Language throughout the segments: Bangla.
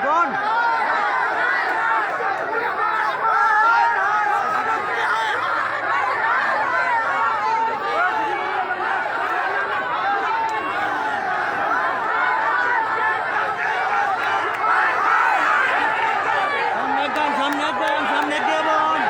কোন সামনে দিয়ে বোন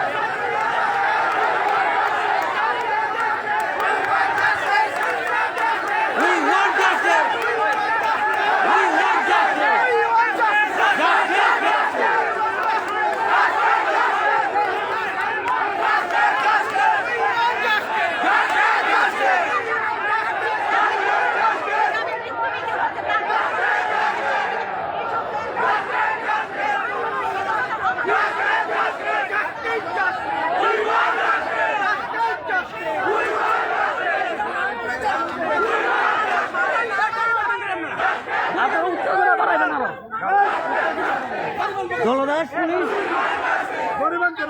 দলদাস পুলিশ পরিমাণ কেন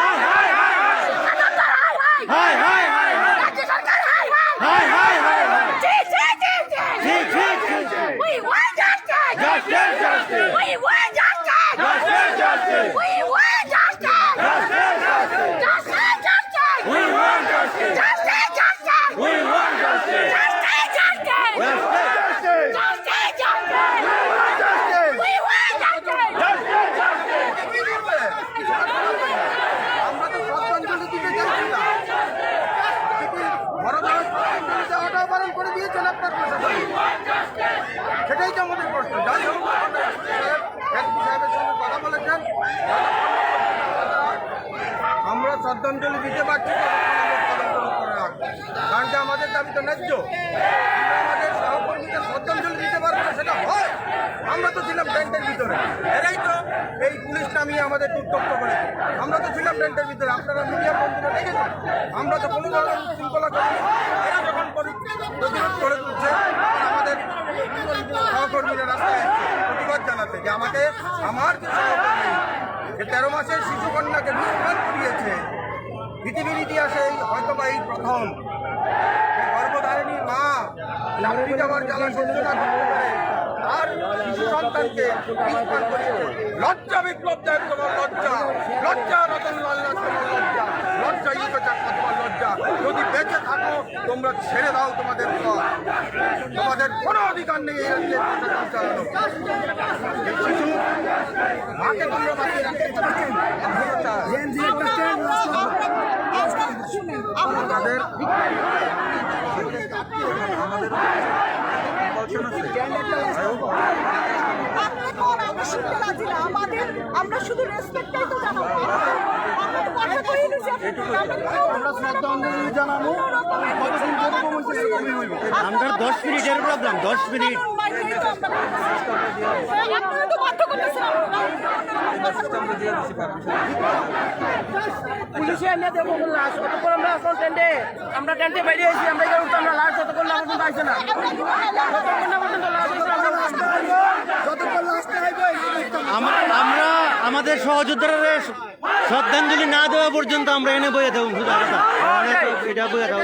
Hi, hi! শ্রদ্ধাঞ্জলি দিতে পারছি ততক্ষণ আমরা করে রাখবো, কারণ কি আমাদের দাবি তো ন্যায্য। আমরা আমাদের সহকর্মীকে শ্রদ্ধাঞ্জলি দিতে পারবো না, সেটা হয়। আমরা তো ছিলাম টেন্টের ভিতরে, এরাই তো এই পুলিশ নামিয়ে আমাদের উত্তপ্ত করেছে। আমরা তো ছিলাম টেন্টের ভিতরে, আপনারা মিডিয়া বন্ধুরা দেখেছেন। আমরা তো কোনো ধরনের শৃঙ্খলা করিনি। এরা যখন প্রতিরোধ করে তুলছে, আমাদের সহকর্মীরা রাস্তায় প্রতিবাদ জানাতে যে আমাকে আমার যে সহকর্মী যে 13 মাসের শিশুকন্যাকে বিস্ফোরণ করিয়েছে, পৃথিবীর ইতিহাসে হয়তো বা এই প্রথম গর্ভধারিণী মা চাকরি যাওয়ার জ্বালা সহ্য না করতে পারে আর শিশু সন্তানকে বিস্ফোরণ করিয়েছে। লজ্জা বিপ্লব দেব তোমার লজ্জা, লজ্জা রতনলাল নাথ তোমার লজ্জা, লজ্জা ইউকে চাকমা তোমার লজ্জা। যদি বেঁচে থাকো তোমরা ছেড়ে দাও তোমাদের পথ, তোমাদের কোনো অধিকার নেই এই রাজ্যের প্রশাসন চালানো। এই শিশু মাকে তোমরা বাঁচিয়ে রাখতে পারবে আমাদের আমরা শুধু রেসপেক্টটাই তো জানাবো, আমরা তো কথা কই না যে আমরা শ্রদ্ধাঞ্জলি জানাবো। আমরা 10 মিনিটের প্রোগ্রাম, 10 মিনিট। আপনারা তো বাধ্য করতেছেন। পুলিশে এনে দেবো লাশ অতক্ষণ আমরা এখন টেন্টে বেরিয়ে এসেছি, আমরা এখানে উঠতে আমরা লাশ যতক্ষণ না পর্যন্ত আসছে না, যতক্ষণ না পর্যন্ত লাশ আসছে আমরা আমাদের সহযোদ্ধারা শ্রদ্ধাঞ্জলি না দেওয়া পর্যন্ত আমরা এনে বয়ে দেবো। এটা বয়ে দেবো।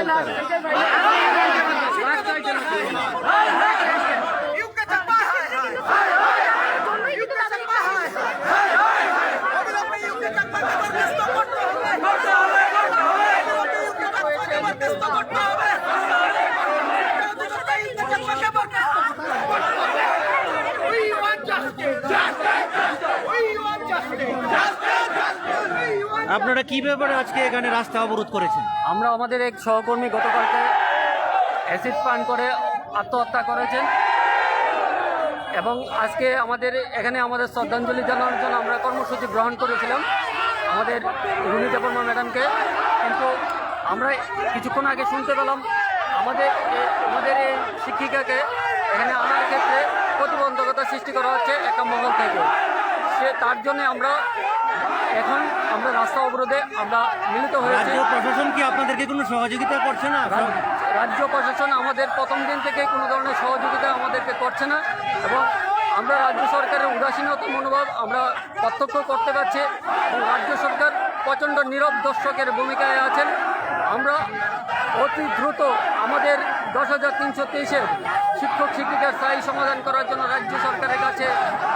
আপনারা কি ব্যাপারে আজকে এখানে রাস্তা অবরোধ করেছেন? আমরা আমাদের এক সহকর্মী গতকালকে অ্যাসিড পান করে আত্মহত্যা করেছেন এবং আজকে আমাদের শ্রদ্ধাঞ্জলি জানানোর জন্য আমরা কর্মসূচি গ্রহণ করেছিলাম আমাদের রুমি দেববর্মা ম্যাডামকে, কিন্তু আমরা কিছুক্ষণ আগে শুনতে পেলাম আমাদের এই শিক্ষিকাকে এখানে আনার ক্ষেত্রে প্রতিবন্ধকতা সৃষ্টি করা হচ্ছে একটা মহল থেকে। তার জন্য আমরা রাস্তা অবরোধে আমরা মিলিত হয়েছি। রাজ্য প্রশাসন কি আপনাদেরকে কোনো সহযোগিতা করছে না? রাজ্য প্রশাসন আমাদের প্রথম দিন থেকে কোনো ধরনের সহযোগিতা আমাদেরকে করছে না এবং আমরা রাজ্য সরকারের উদাসীনতা মনোভাব আমরা প্রত্যক্ষ করতে পারছি এবং রাজ্য সরকার প্রচণ্ড নীরব দর্শকের ভূমিকায় আছেন। আমরা অতি দ্রুত আমাদের 10,323-এর শিক্ষক শিক্ষিকার স্থায়ী সমাধান করার জন্য রাজ্য সরকারের কাছে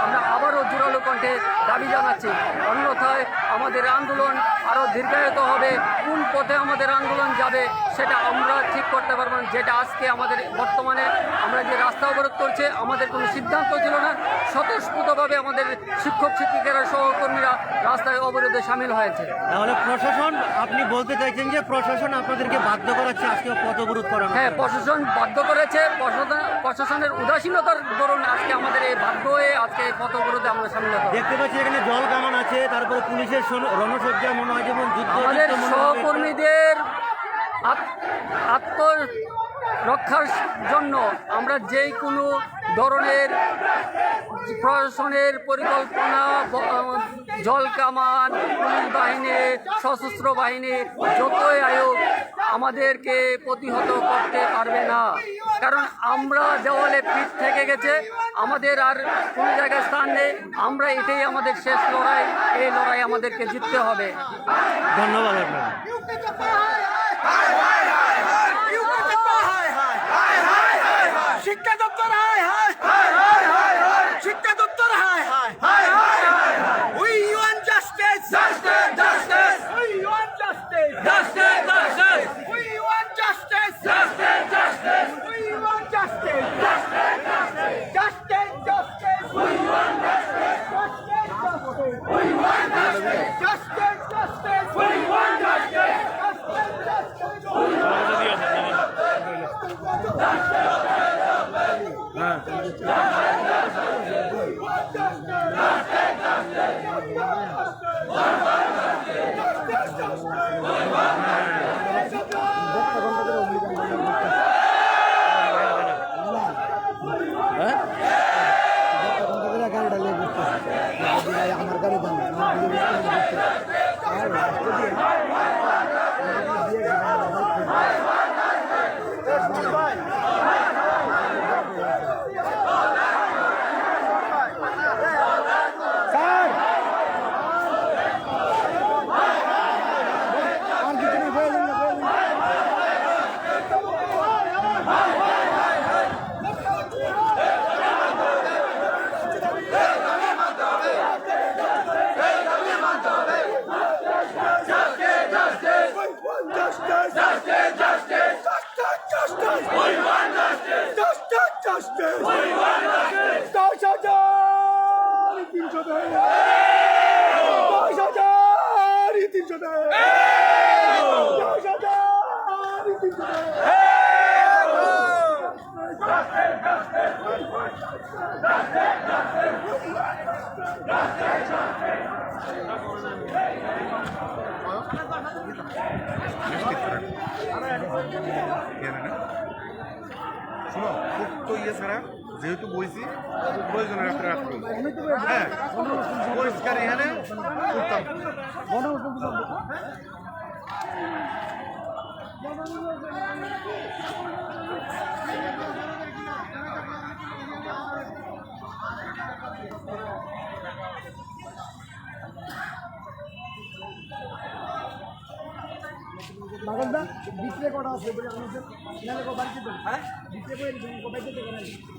আমরা আবারও জোরালো কণ্ঠে দাবি জানাচ্ছি। অন্যথায় আমাদের আন্দোলন আরও দীর্ঘায়িত হবে। কোন পথে আমাদের আন্দোলন যাবে সেটা আমরা ঠিক করতে পারবো না। যেটা আজকে আমাদের বর্তমানে আমরা যে রাস্তা অবরোধ করছে, আমাদের কোনো সিদ্ধান্ত ছিল না, স্বতঃস্ফূর্তভাবে আমাদের শিক্ষক শিক্ষিকারা সহকর্মীরা রাস্তায় অবরোধে সামিল হয়েছে। তাহলে প্রশাসন, আপনি বলতে চাইছেন যে প্রশাসন আপনাদেরকে বাধ্য করাচ্ছে আজকে পথ অবরোধ করানো? হ্যাঁ, প্রশাসন বাধ্য করেছে। প্রশাসনের উদাসীনতার দরুন আজকে আমাদের এই বাধ্য হয়ে আজকে এই পথ অবরোধে আমরা সামিল হতে। দেখতে পাচ্ছি এখানে জল কামান আছে, তারপরে পুলিশের রণসজ্জা মনে হয় যেমন যুদ্ধ। আমাদের সহকর্মীদের আত্মরক্ষার জন্য আমরা যেই কোনো ধরনের প্রশাসনের পরিকল্পনা, জল কামান, পুলিশ বাহিনী, সশস্ত্র বাহিনী যতই আয়োগ আমাদেরকে প্রতিহত করতে পারবে না, কারণ আমরা দেওয়ালে পিঠ থেকে গেছে, আমাদের আর কোনো জায়গায় স্থান নেই। আমরা এটাই আমাদের শেষ লড়াই, এই লড়াই আমাদেরকে জিততে হবে। ধন্যবাদ আপনার। শিক্ষা দপ্তর শিক্ষা দপ্তর We want justice. Justice, justice. We want justice. Justice, justice. We want justice. Justice, justice. We want justice. Justice, justice. Justice, justice. We want justice. Justice, justice. We want justice. Justice, justice. We want justice. Justice, হ্যাঁ আমার গাড়ি দেন শোনো খুব তো ইয়ে ছাড়া যেহেতু বইছি প্রয়োজনে রাখতে রাখতে হ্যাঁ পরিষ্কার এখানে উত্তম বাগানদা ভিতরে কটা আছে বলে আমাদের নালে কো বাড়িতে দেন হ্যাঁ ভিতরে কই কো বাড়িতে দেন